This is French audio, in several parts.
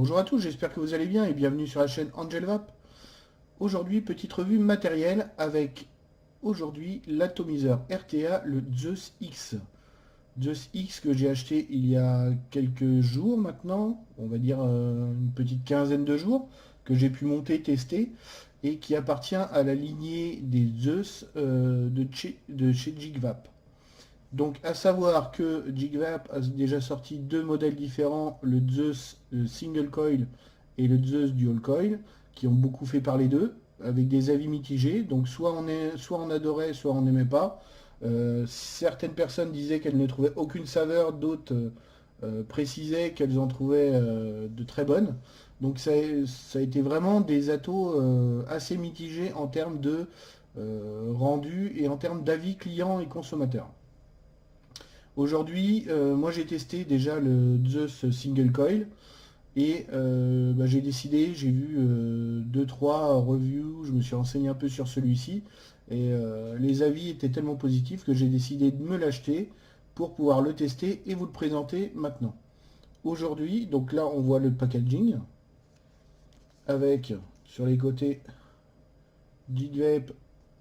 Bonjour à tous, j'espère que vous allez bien et bienvenue sur la chaîne AngelVap. Aujourd'hui, petite revue matérielle avec aujourd'hui l'atomiseur RTA, le Zeus X. Zeus X que j'ai acheté il y a quelques jours maintenant, on va dire une petite quinzaine de jours, que j'ai pu monter, tester, et qui appartient à la lignée des Zeus de chez JIGVAP. Donc, à savoir que JIGVAP a déjà sorti deux modèles différents, le Zeus Single Coil et le Zeus Dual Coil, qui ont beaucoup fait parler d'eux, avec des avis mitigés. Donc, soit on adorait, soit on n'aimait pas. Certaines personnes disaient qu'elles ne trouvaient aucune saveur, d'autres précisaient qu'elles en trouvaient de très bonnes. Donc, ça a été vraiment des atos assez mitigés en termes de rendu et en termes d'avis clients et consommateurs. Aujourd'hui, moi j'ai testé déjà le Zeus Single Coil et j'ai décidé, j'ai vu 2-3 reviews, je me suis renseigné un peu sur celui-ci et les avis étaient tellement positifs que j'ai décidé de me l'acheter pour pouvoir le tester et vous le présenter maintenant. Aujourd'hui, donc là on voit le packaging avec sur les côtés JIGVAP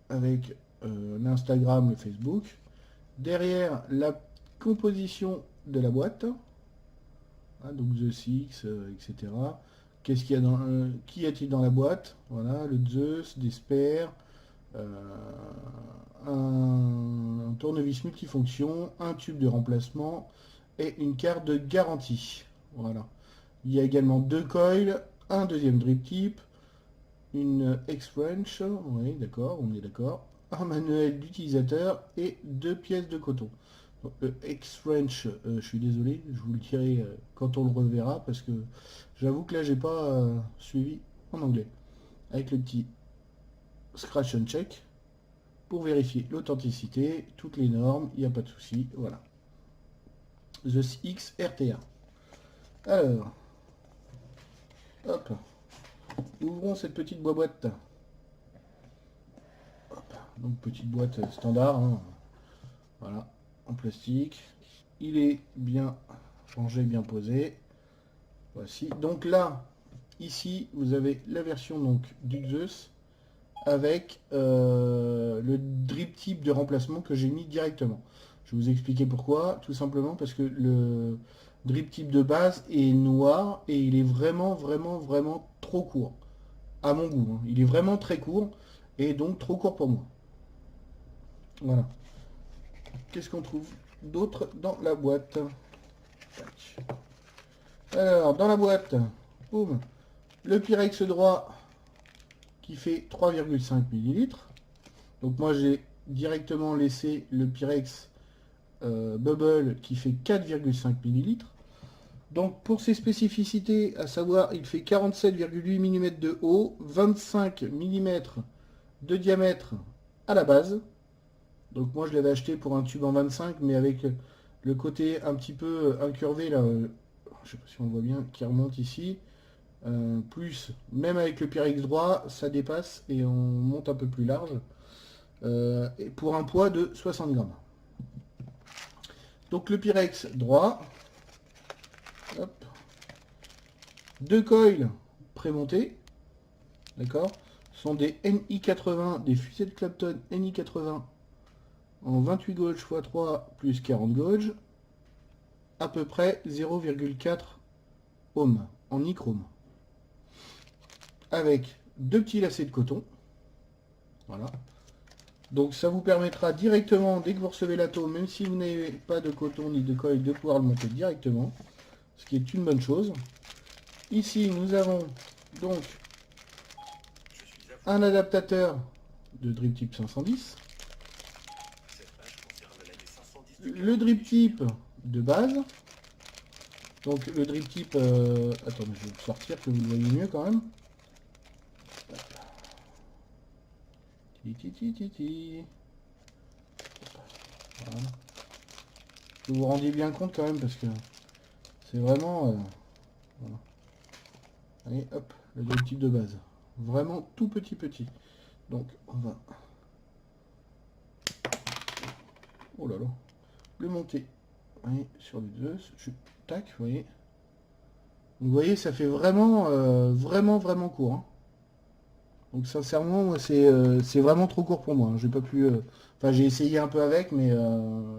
avec l'Instagram, le Facebook. Derrière la composition de la boîte, hein, donc The Six, etc. Qu'est-ce qu'il y a qu'y a-t-il dans la boîte? Voilà, le Zeus, des spares, un tournevis multifonction, un tube de remplacement et une carte de garantie. Voilà. Il y a également deux coils, un deuxième drip tip, une X-Wrench, oui d'accord, on est d'accord, un manuel d'utilisateur et deux pièces de coton. Donc, le X-Wrench, je suis désolé, je vous le dirai quand on le reverra parce que j'avoue que là j'ai pas suivi en anglais. Avec le petit scratch and check pour vérifier l'authenticité, toutes les normes, il n'y a pas de souci, voilà. The X RTA. Alors, hop, ouvrons cette petite boîte. Donc petite boîte standard, hein. Voilà, en plastique. Il est bien rangé, bien posé. Voici. Donc là, ici, vous avez la version donc du Zeus avec le drip tip de remplacement que j'ai mis directement. Je vais vous expliquer pourquoi. Tout simplement parce que le drip tip de base est noir et il est vraiment trop court. À mon goût, hein. Il est vraiment très court et donc trop court pour moi. Voilà. Qu'est-ce qu'on trouve d'autre dans la boîte? Alors, dans la boîte, boum, le Pyrex droit qui fait 3,5 ml. Donc moi j'ai directement laissé le Pyrex Bubble qui fait 4,5 ml. Donc pour ses spécificités, à savoir il fait 47,8 mm de haut, 25 mm de diamètre à la base. Donc moi je l'avais acheté pour un tube en 25, mais avec le côté un petit peu incurvé là, je sais pas si on voit bien, qui remonte ici. Plus, même avec le Pyrex droit, ça dépasse et on monte un peu plus large. Et pour un poids de 60 grammes. Donc le Pyrex droit. Hop. Deux coils prémontés. D'accord. Ce sont des NI80, des fusées de Clapton NI80 en 28 gauge x 3 plus 40 gauge. À peu près 0,4 ohms en nichrome. Avec deux petits lacets de coton. Voilà. Donc ça vous permettra directement, dès que vous recevez l'atome, même si vous n'avez pas de coton ni de coil, de pouvoir le monter directement. Ce qui est une bonne chose. Ici, nous avons donc un adaptateur de drip tip 510. Le drip tip de base. Donc le drip tip... attendez, je vais le sortir que vous le voyez mieux quand même. Voilà. Que vous vous rendiez bien compte quand même parce que c'est vraiment... voilà. Allez, hop, le drip tip de base. Vraiment tout petit. Donc on va... Oh là là. Le monter. Voyez, sur le Zeus. Tac, vous voyez. Vous voyez, ça fait vraiment, vraiment court, hein. Donc sincèrement, moi, c'est vraiment trop court pour moi, hein. J'ai pas pu... Enfin, j'ai essayé un peu avec, mais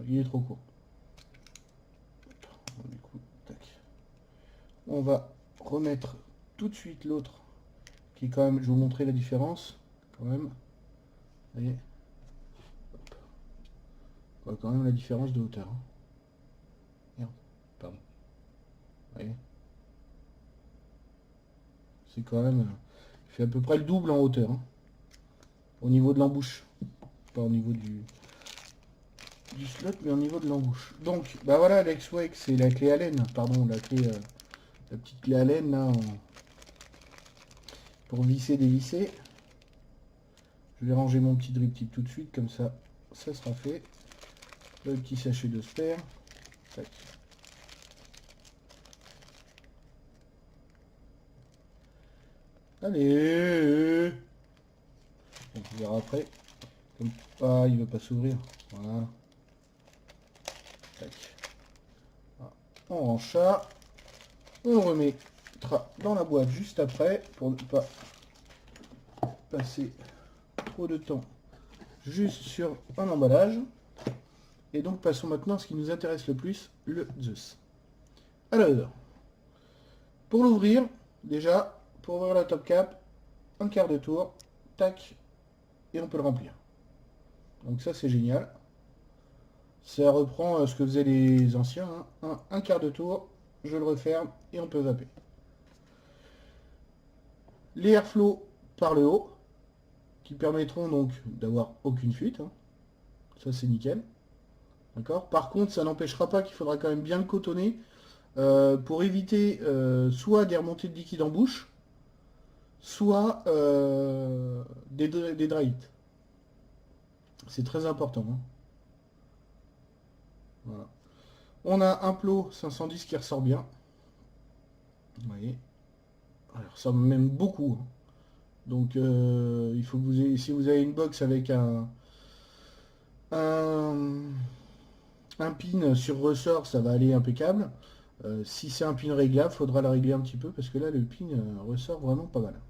il est trop court. Du coup, tac. On va remettre tout de suite l'autre, qui est quand même... Je vais vous montrer la différence, quand même. Vous voyez, on voit quand même la différence de hauteur, hein. Merde, pardon. Vous voyez, c'est quand même... il fait à peu près le double en hauteur, hein, au niveau de l'embouche. Pas au niveau du slot, mais au niveau de l'embouche. Donc, bah voilà, l'X-Wake, c'est la clé Allen, pardon, la clé, la petite clé Allen, là, pour visser, dévisser. Je vais ranger mon petit drip tip tout de suite, comme ça, ça sera fait. Le petit sachet de spare. Tac. Allez, on verra après. Comme... Ah, il ne veut pas s'ouvrir. Voilà. Tac. Voilà. On range ça. On remettra dans la boîte juste après pour ne pas passer trop de temps juste sur un emballage. Et donc passons maintenant à ce qui nous intéresse le plus, le Zeus. Alors, pour l'ouvrir, déjà, pour ouvrir la top cap, un quart de tour, tac, et on peut le remplir. Donc ça c'est génial. Ça reprend ce que faisaient les anciens, hein. Un quart de tour, je le referme et on peut vaper. Les airflow par le haut, qui permettront donc d'avoir aucune fuite, hein. Ça c'est nickel. D'accord. Par contre, ça n'empêchera pas qu'il faudra quand même bien le cotonner pour éviter soit des remontées de liquide en bouche, soit des dry hits. C'est très important, hein. Voilà. On a un plot 510 qui ressort bien. Vous voyez. Il ressort même beaucoup, hein. Donc il faut que vous ayez, si vous avez une box avec un, un pin sur ressort, ça va aller impeccable. Si c'est un pin réglable, faudra le régler un petit peu parce que là le pin ressort vraiment pas mal.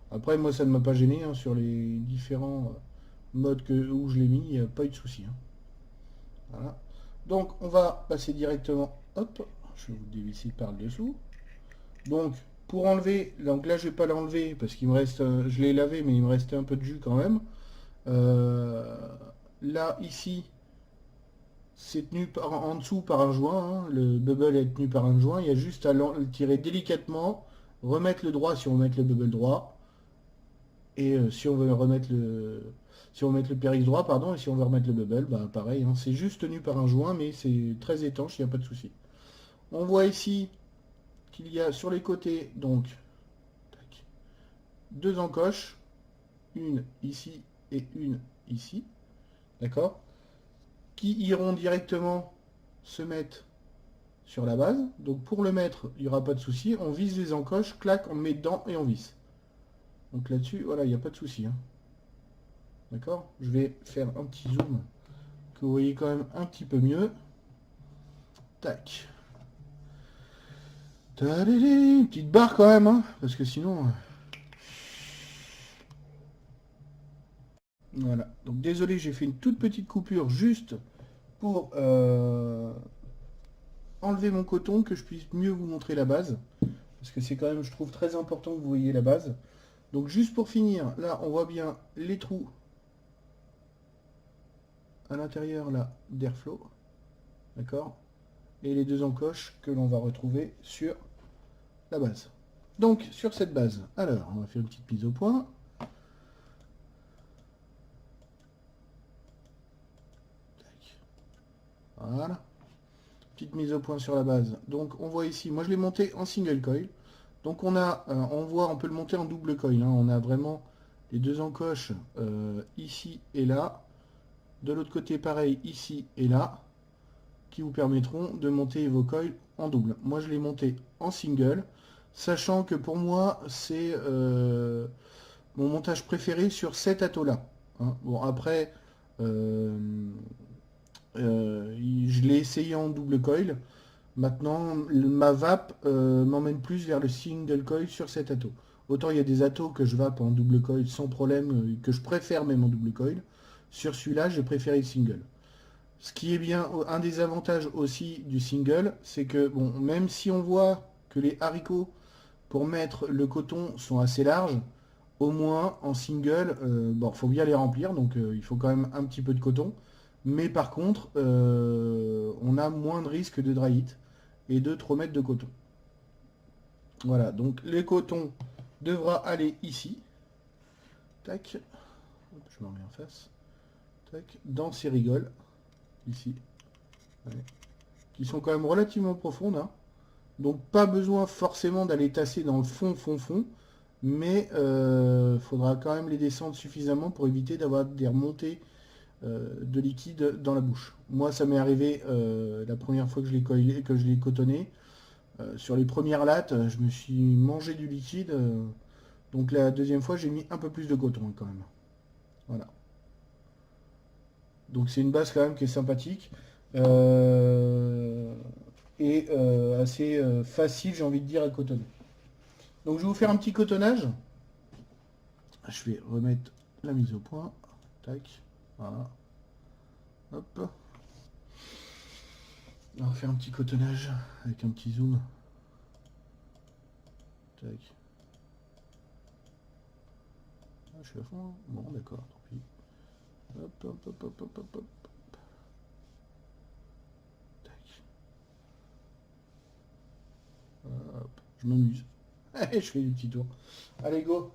Après moi ça ne m'a pas gêné, hein, sur les différents modes où je l'ai mis, il n'y a pas eu de souci, hein. Voilà. Donc on va passer directement, hop, je vais vous dévisser par le dessous. Donc pour enlever, donc là je vais pas l'enlever parce qu'il me reste, je l'ai lavé mais il me restait un peu de jus quand même. Là ici c'est tenu en dessous par un joint, hein. Le bubble est tenu par un joint, il y a juste à le tirer délicatement, remettre le droit si on veut mettre le bubble droit, et si on veut remettre le PRX droit, pardon, et si on veut remettre le bubble, bah pareil, hein. C'est juste tenu par un joint, mais c'est très étanche, il n'y a pas de souci. On voit ici qu'il y a sur les côtés, donc, tac, deux encoches, une ici et une ici, d'accord, qui iront directement se mettre sur la base. Donc pour le mettre, il n'y aura pas de souci. On visse les encoches, clac, on met dedans et on visse. Donc là-dessus, voilà, il n'y a pas de souci, hein. D'accord. Je vais faire un petit zoom que vous voyez quand même un petit peu mieux. Tac. Une petite barre quand même, hein, parce que sinon... Voilà. Donc désolé, j'ai fait une toute petite coupure juste pour enlever mon coton, que je puisse mieux vous montrer la base. Parce que c'est quand même, je trouve, très important que vous voyez la base. Donc juste pour finir, là on voit bien les trous à l'intérieur là d'airflow, d'accord, et les deux encoches que l'on va retrouver sur la base. Donc sur cette base, alors on va faire une petite mise au point. Voilà, petite mise au point sur la base. Donc on voit ici, moi je l'ai monté en single coil. Donc on a, on peut le monter en double coil, hein. On a vraiment les deux encoches ici et là. De l'autre côté pareil, ici et là, qui vous permettront de monter vos coils en double. Moi je l'ai monté en single, sachant que pour moi c'est mon montage préféré sur cet atto là, hein. Bon après je l'ai essayé en double coil, Maintenant, ma vape m'emmène plus vers le single coil sur cet atto. Autant il y a des attos que je vape en double coil sans problème, que je préfère même en double coil. Sur celui-là, j'ai préféré le single. Ce qui est bien, un des avantages aussi du single, c'est que bon, même si on voit que les haricots pour mettre le coton sont assez larges, au moins en single, bon, faut bien les remplir, donc il faut quand même un petit peu de coton. Mais par contre, on a moins de risque de dry hit et de trop mettre de coton. Voilà, donc le coton devra aller ici. Tac. Hop, je me remets en face. Tac. Dans ces rigoles. Ici. Ouais. Qui sont quand même relativement profondes. Hein. Donc pas besoin forcément d'aller tasser dans le fond. Mais faudra quand même les descendre suffisamment pour éviter d'avoir des remontées de liquide dans la bouche. Moi ça m'est arrivé la première fois que je l'ai cotonné. Sur les premières lattes, je me suis mangé du liquide. Donc la deuxième fois, j'ai mis un peu plus de coton quand même. Voilà. Donc c'est une base quand même qui est sympathique. Et assez facile, j'ai envie de dire, à cotonner. Donc je vais vous faire un petit cotonnage. Je vais remettre la mise au point. Tac. Voilà. Hop. On va faire un petit cotonnage avec un petit zoom. Tac. Ah, je suis à fond. Hein. Bon, d'accord, tant pis. Hop. Tac. Hop. Je m'amuse. Allez, je fais du petit tour. Allez, go.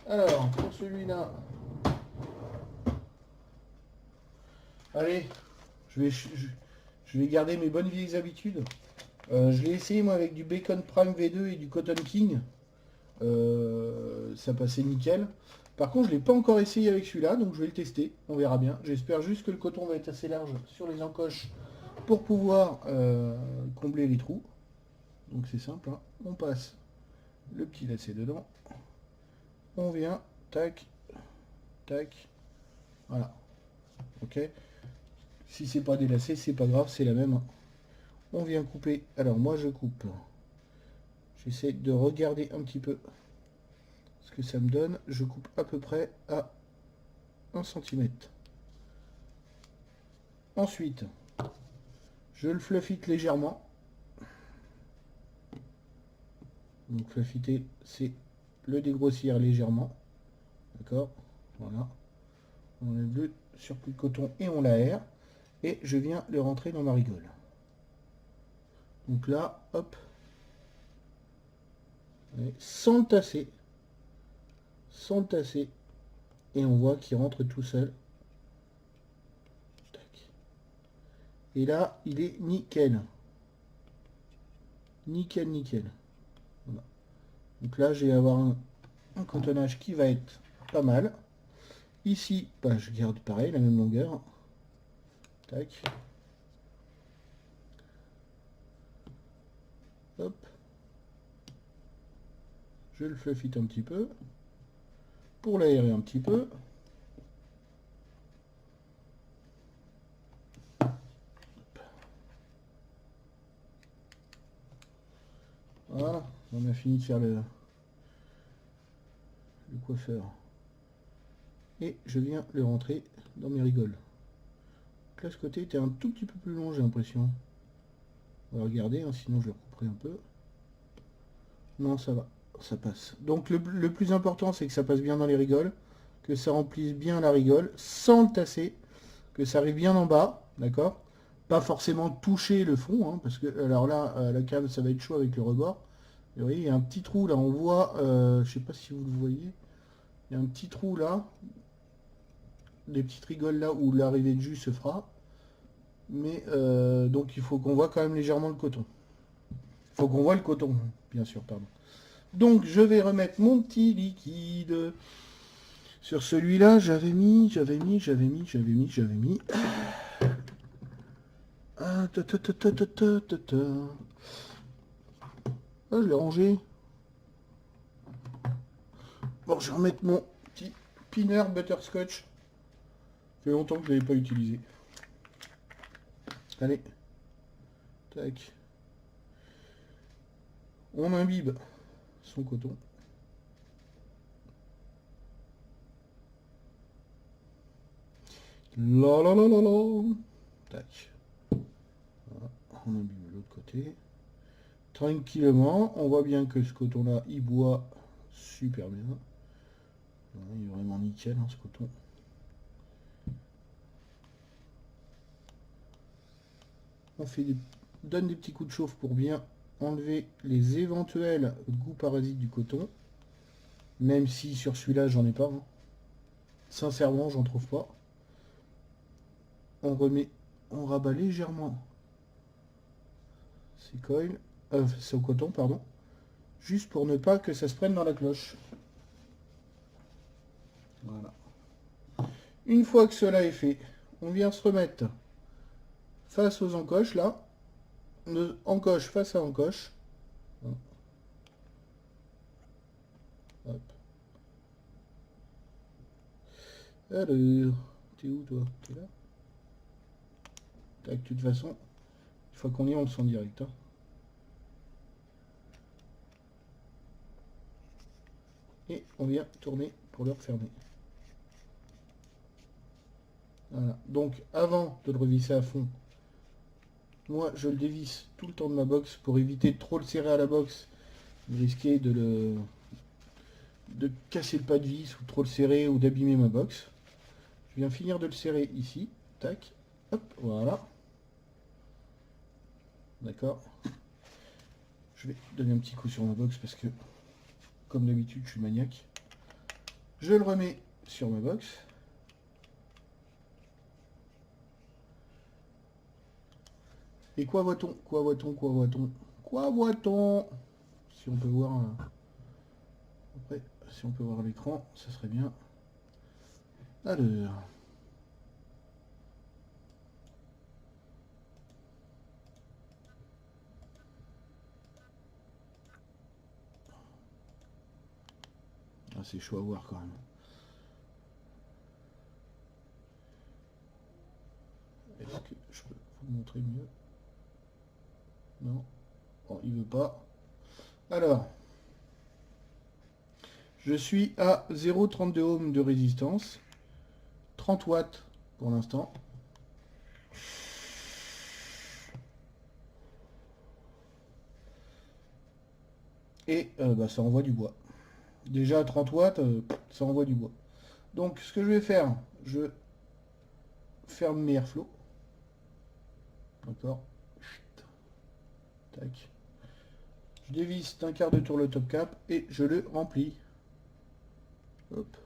Alors, pour celui-là. Allez, je vais garder mes bonnes vieilles habitudes. Je l'ai essayé moi avec du Bacon Prime V2 et du Cotton King. Ça passait nickel. Par contre, je ne l'ai pas encore essayé avec celui-là, donc je vais le tester. On verra bien. J'espère juste que le coton va être assez large sur les encoches pour pouvoir combler les trous. Donc c'est simple. Hein. On passe le petit lacet dedans. On vient, tac, tac. Voilà. Ok. Si c'est pas délacé, c'est pas grave, c'est la même. On vient couper. Alors moi je coupe. J'essaie de regarder un petit peu ce que ça me donne. Je coupe à peu près à 1 cm. Ensuite, je le fluffite légèrement. Donc fluffiter, c'est le dégrossir légèrement. D'accord. Voilà. On enlève le surplus de coton et on l'aère. Et je viens le rentrer dans ma rigole. Donc là, hop. Sans le tasser. Sans le tasser. Et on voit qu'il rentre tout seul. Tac. Et là, il est nickel. Nickel, nickel. Voilà. Donc là, je vais avoir un cotonnage qui va être pas mal. Ici, bah, je garde pareil, la même longueur. Tac. Hop. Je le fluffite un petit peu. Pour l'aérer un petit peu. Voilà, on a fini de faire le coiffeur. Et je viens le rentrer dans mes rigoles. Donc là, ce côté était un tout petit peu plus long, j'ai l'impression. On va regarder, hein, sinon je le recouperai un peu. Non, ça va, ça passe. Donc le plus important, c'est que ça passe bien dans les rigoles, que ça remplisse bien la rigole, sans le tasser, que ça arrive bien en bas, d'accord? Pas forcément toucher le fond, hein, parce que, alors là, la canne, ça va être chaud avec le rebord. Et vous voyez, il y a un petit trou, là, on voit, je sais pas si vous le voyez, il y a un petit trou là, des petites rigoles là où l'arrivée de jus se fera. Mais donc il faut qu'on voit quand même légèrement le coton. Il faut qu'on voit le coton, bien sûr, pardon. Donc je vais remettre mon petit liquide. Sur celui-là, j'avais mis. Ah, je l'ai rangé. Bon, je vais remettre mon petit pinner butterscotch. Ça fait longtemps que je ne l'avais pas utilisé. Allez. Tac. On imbibe son coton. La la la la la. Tac. Voilà. On imbibe de l'autre côté. Tranquillement, on voit bien que ce coton-là, il boit super bien. Voilà, il est vraiment nickel, hein, ce coton. On donne des petits coups de chauffe pour bien enlever les éventuels goûts parasites du coton. Même si sur celui-là, j'en ai pas. Hein. Sincèrement, j'en trouve pas. On rabat légèrement ces coils, c'est au coton, pardon, juste pour ne pas que ça se prenne dans la cloche. Voilà. Une fois que cela est fait, on vient se remettre face aux encoches, là. Encoche face à encoche. Hop. Alors, t'es où toi? T'es là? Tac, de toute façon, une fois qu'on y est, on le sent direct. Hein. Et on vient tourner pour le refermer. Voilà. Donc, avant de le revisser à fond, moi, je le dévisse tout le temps de ma box pour éviter de trop le serrer à la box, de risquer de casser le pas de vis ou trop le serrer ou d'abîmer ma box. Je viens finir de le serrer ici. Tac. Hop, voilà. D'accord. Je vais donner un petit coup sur ma box parce que, comme d'habitude, je suis maniaque. Je le remets sur ma box. Et quoi voit-on? Quoi voit-on? Quoi voit-on? Quoi voit-on? Si on peut voir... Après, si on peut voir l'écran, ça serait bien. Alors... Ah, c'est chaud à voir quand même. Est-ce que je peux vous montrer mieux? Non. Bon, il veut pas. Alors, je suis à 0,32 ohms de résistance. 30 watts pour l'instant. Et bah, ça envoie du bois. Déjà à 30 watts, ça envoie du bois. Donc ce que je vais faire, je ferme mes airflow. D'accord. Tac. Je dévisse d'un quart de tour le top cap et je le remplis. Hop.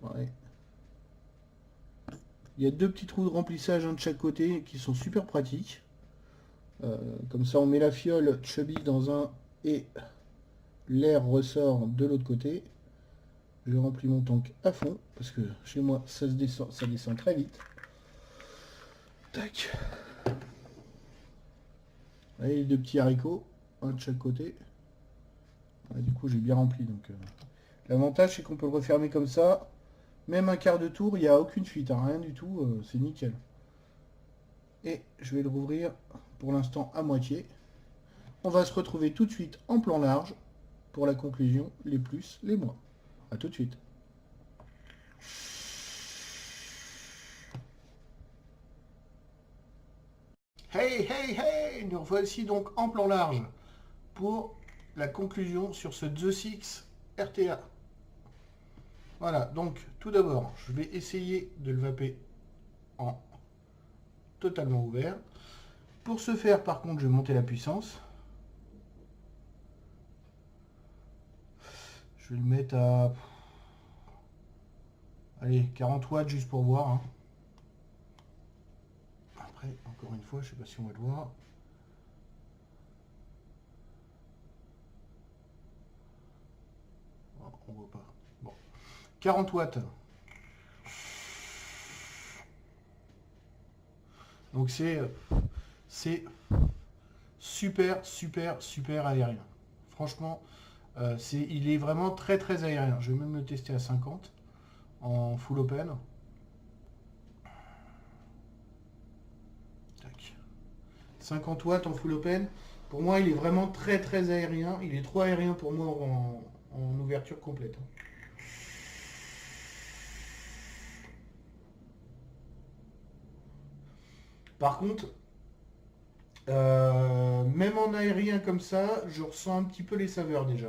Ouais. Il y a deux petits trous de remplissage, un de chaque côté, qui sont super pratiques. Comme ça, on met la fiole chubby dans un et l'air ressort de l'autre côté. Je remplis mon tank à fond, parce que chez moi, ça descend très vite. Tac. Allez, les deux petits haricots, un de chaque côté. Ouais, du coup, j'ai bien rempli. Donc, l'avantage, c'est qu'on peut le refermer comme ça. Même un quart de tour, il n'y a aucune fuite, hein, rien du tout, c'est nickel. Et je vais le rouvrir pour l'instant à moitié. On va se retrouver tout de suite en plan large pour la conclusion, les plus, les moins. A tout de suite. Hey, hey, hey! Nous voici donc en plan large pour la conclusion sur ce Zeus X RTA. Voilà, donc tout d'abord, je vais essayer de le vaper en totalement ouvert. Pour ce faire, par contre, je vais monter la puissance. Je vais le mettre à... Allez, 40 watts juste pour voir. Hein. Après, encore une fois, je ne sais pas si on va le voir. Oh, on voit pas. Bon. 40 watts. Donc c'est super, super, super aérien. Franchement, il est vraiment très, très aérien. Je vais même le tester à 50 en full open. Tac. 50 watts en full open. Pour moi, il est vraiment très très aérien. Il est trop aérien pour moi en ouverture complète. Par contre, même en aérien comme ça, je ressens un petit peu les saveurs déjà.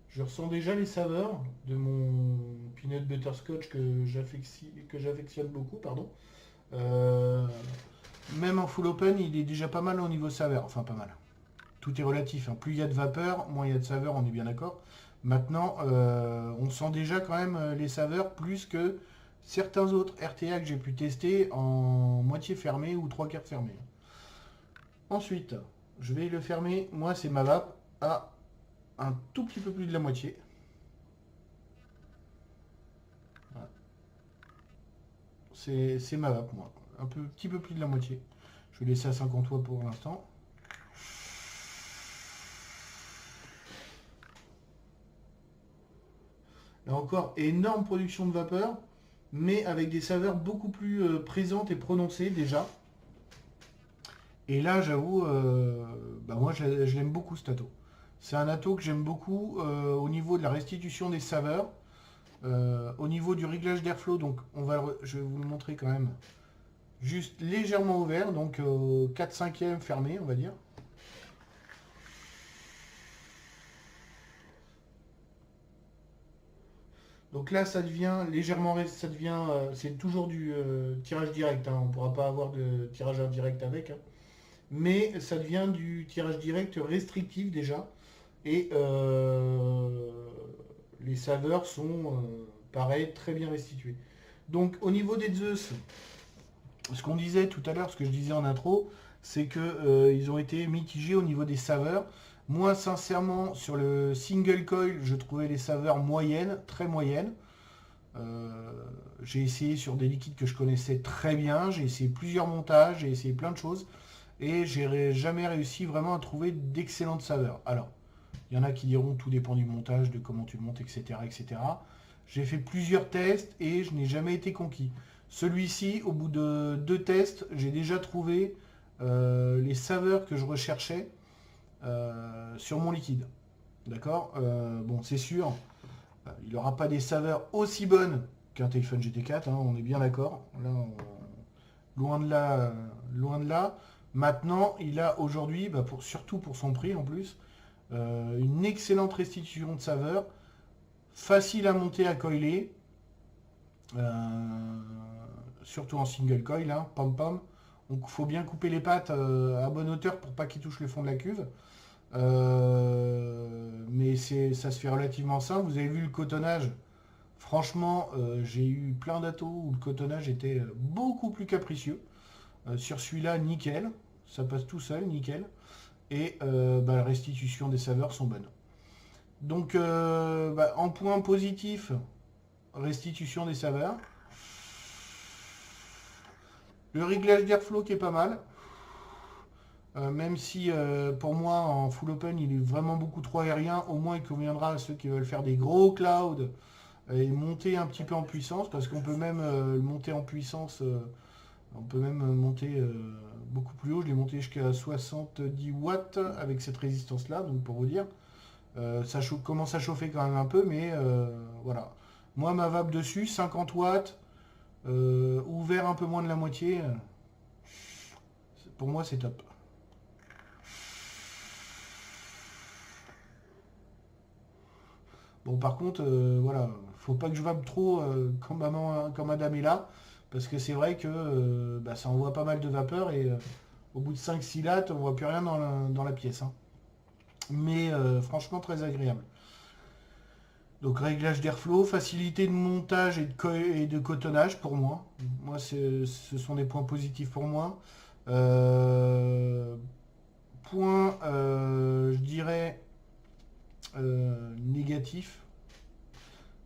Je ressens déjà les saveurs de mon peanut butterscotch que j'affectionne beaucoup, pardon. Euh, Même en full open, il est déjà pas mal au niveau saveur. Enfin, pas mal. Tout est relatif, hein. Plus il y a de vapeur, moins il y a de saveur, on est bien d'accord. Maintenant, on sent déjà quand même les saveurs plus que certains autres RTA que j'ai pu tester en moitié fermé ou trois quarts fermé. Ensuite, je vais le fermer. Moi, c'est ma vape à un tout petit peu plus de la moitié. Voilà. C'est ma vape, moi. Petit peu plus de la moitié. Je vais laisser à 50 watts pour l'instant. Là encore, énorme production de vapeur, mais avec des saveurs beaucoup plus présentes et prononcées déjà. Et là, j'avoue, moi je l'aime beaucoup cet atto. C'est un atto que j'aime beaucoup au niveau de la restitution des saveurs, au niveau du réglage d'airflow. Donc, je vais vous le montrer quand même. Juste légèrement ouvert, donc 4/5e fermé, on va dire. Donc là, ça devient légèrement, c'est toujours du tirage direct, hein. On ne pourra pas avoir de tirage indirect avec, hein. Mais ça devient du tirage direct restrictif déjà. Et les saveurs sont, pareil, très bien restituées. Donc au niveau des Zeus, ce qu'on disait tout à l'heure, ce que je disais en intro, c'est que ils ont été mitigés au niveau des saveurs. Moi, sincèrement, sur le single coil, je trouvais les saveurs moyennes, très moyennes. J'ai essayé sur des liquides que je connaissais très bien, j'ai essayé plusieurs montages, j'ai essayé plein de choses, et j'ai jamais réussi vraiment à trouver d'excellentes saveurs. Alors, il y en a qui diront tout dépend du montage, de comment tu le montes, etc. etc. J'ai fait plusieurs tests et je n'ai jamais été conquis. Celui-ci, au bout de 2 tests, j'ai déjà trouvé les saveurs que je recherchais sur mon liquide. D'accord. Bon, c'est sûr, il n'aura pas des saveurs aussi bonnes qu'un Typhon GT4, hein, on est bien d'accord. Là, loin de là, loin de là. Maintenant, il a aujourd'hui, surtout pour son prix en plus, une excellente restitution de saveurs, facile à monter, à coiler, surtout en single coil, hein, pom pom. Donc il faut bien couper les pattes à bonne hauteur pour pas qu'il touche le fond de la cuve. Mais ça se fait relativement simple. Vous avez vu le cotonnage. Franchement, j'ai eu plein d'attos où le cotonnage était beaucoup plus capricieux. Sur celui-là, nickel. Ça passe tout seul, nickel. Et la restitution des saveurs sont bonnes. Donc, en point positif, restitution des saveurs. Le réglage d'airflow qui est pas mal. Même si pour moi en full open il est vraiment beaucoup trop aérien, au moins il conviendra à ceux qui veulent faire des gros clouds et monter un petit peu en puissance, parce qu'on peut même le monter en puissance, on peut même monter beaucoup plus haut. Je l'ai monté jusqu'à 70 watts avec cette résistance là, donc pour vous dire, ça commence à chauffer quand même un peu, mais voilà. Moi ma vape dessus, 50 watts, ouvert un peu moins de la moitié, pour moi c'est top. Bon, par contre, voilà, faut pas que je vape trop quand madame est là, parce que c'est vrai que ça envoie pas mal de vapeur et au bout de 5-6 lattes, on voit plus rien dans la pièce, hein. Mais franchement, très agréable. Donc, réglage d'airflow, facilité de montage et de cotonnage pour moi. Moi, ce sont des points positifs pour moi. Point, je dirais, négatif,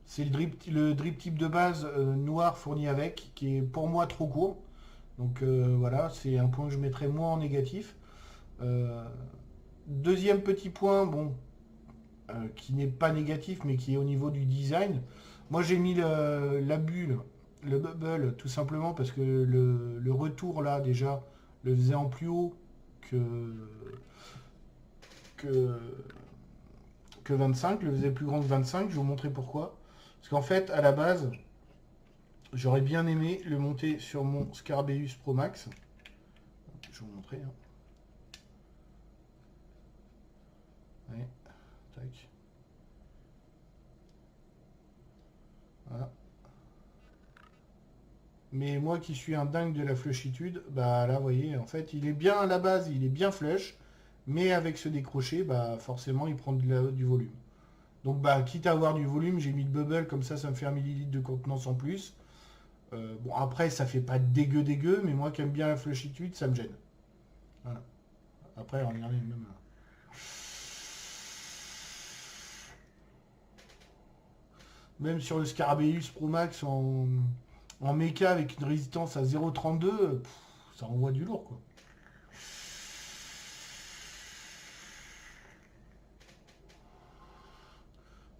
c'est le drip type de base noir fourni avec, qui est pour moi trop court. Donc voilà, c'est un point que je mettrais moins en négatif. Deuxième petit point, bon, qui n'est pas négatif, mais qui est au niveau du design. Moi j'ai mis la bulle, le bubble, tout simplement parce que le retour là déjà le faisait en plus haut que 25, je le faisais plus grand que 25, je vais vous montrer pourquoi. Parce qu'en fait, à la base, j'aurais bien aimé le monter sur mon Scarabæus Pro Max. Je vais vous montrer. Hein. Ouais, tac. Voilà. Mais moi qui suis un dingue de la flushitude, bah là, vous voyez, en fait, il est bien à la base, il est bien flush, mais avec ce décroché, bah forcément, il prend du volume. Donc, bah, quitte à avoir du volume, j'ai mis le bubble, comme ça me fait 1 millilitre de contenance en plus. Bon, après, ça fait pas dégueu, mais moi qui aime bien la flushitude, ça me gêne. Voilà. Après, regardez, même... Même sur le Scarabæus Pro Max en méca avec une résistance à 0,32, ça envoie du lourd, quoi.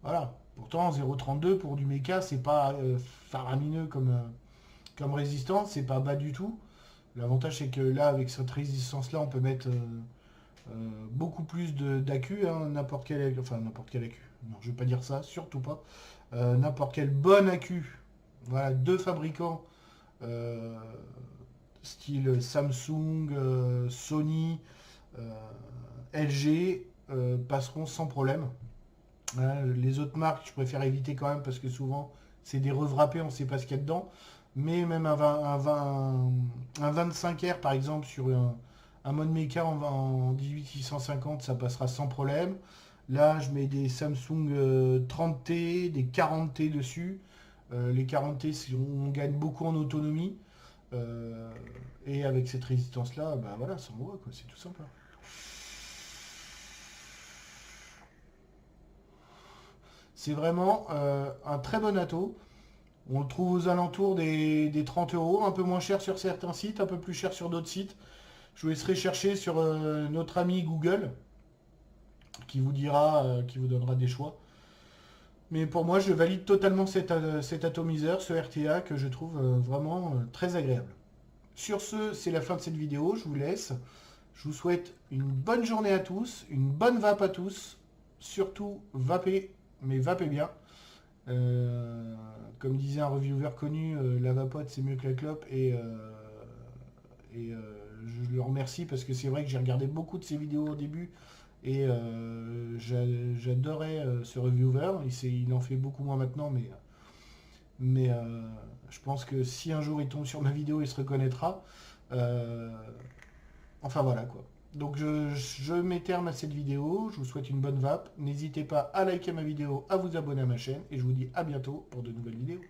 Voilà. Pourtant, 0,32 pour du méca, c'est pas faramineux comme résistance, c'est pas bas du tout. L'avantage, c'est que là, avec cette résistance-là, on peut mettre beaucoup plus d'accu, hein, n'importe quel accu. Non, je vais pas dire ça, surtout pas. N'importe quel bon accu. Voilà, deux fabricants style Samsung, Sony, LG passeront sans problème. Hein, les autres marques, je préfère éviter quand même parce que souvent c'est des revrappés, on ne sait pas ce qu'il y a dedans. Mais même un 25R par exemple sur un mode méca en 18650, ça passera sans problème. Là, je mets des Samsung 30T, des 40T dessus. Les 40T, on gagne beaucoup en autonomie. Et avec cette résistance-là, bah voilà, ça envoie, quoi, c'est tout simple. C'est vraiment un très bon ato. On le trouve aux alentours des 30 euros, un peu moins cher sur certains sites, un peu plus cher sur d'autres sites. Je vous laisserai chercher sur notre ami Google, qui vous dira, qui vous donnera des choix. Mais pour moi, je valide totalement cet atomiseur, ce RTA, que je trouve vraiment très agréable. Sur ce, c'est la fin de cette vidéo, je vous laisse. Je vous souhaite une bonne journée à tous, une bonne vape à tous. Surtout, vapez, mais vapez bien. Comme disait un reviewer connu, la vapote c'est mieux que la clope. Et je le remercie parce que c'est vrai que j'ai regardé beaucoup de ses vidéos au début. Et j'adorais ce reviewer. Il en fait beaucoup moins maintenant, mais je pense que si un jour il tombe sur ma vidéo, il se reconnaîtra. Enfin voilà quoi. Donc je mets terme à cette vidéo. Je vous souhaite une bonne vape. N'hésitez pas à liker ma vidéo, à vous abonner à ma chaîne. Et je vous dis à bientôt pour de nouvelles vidéos.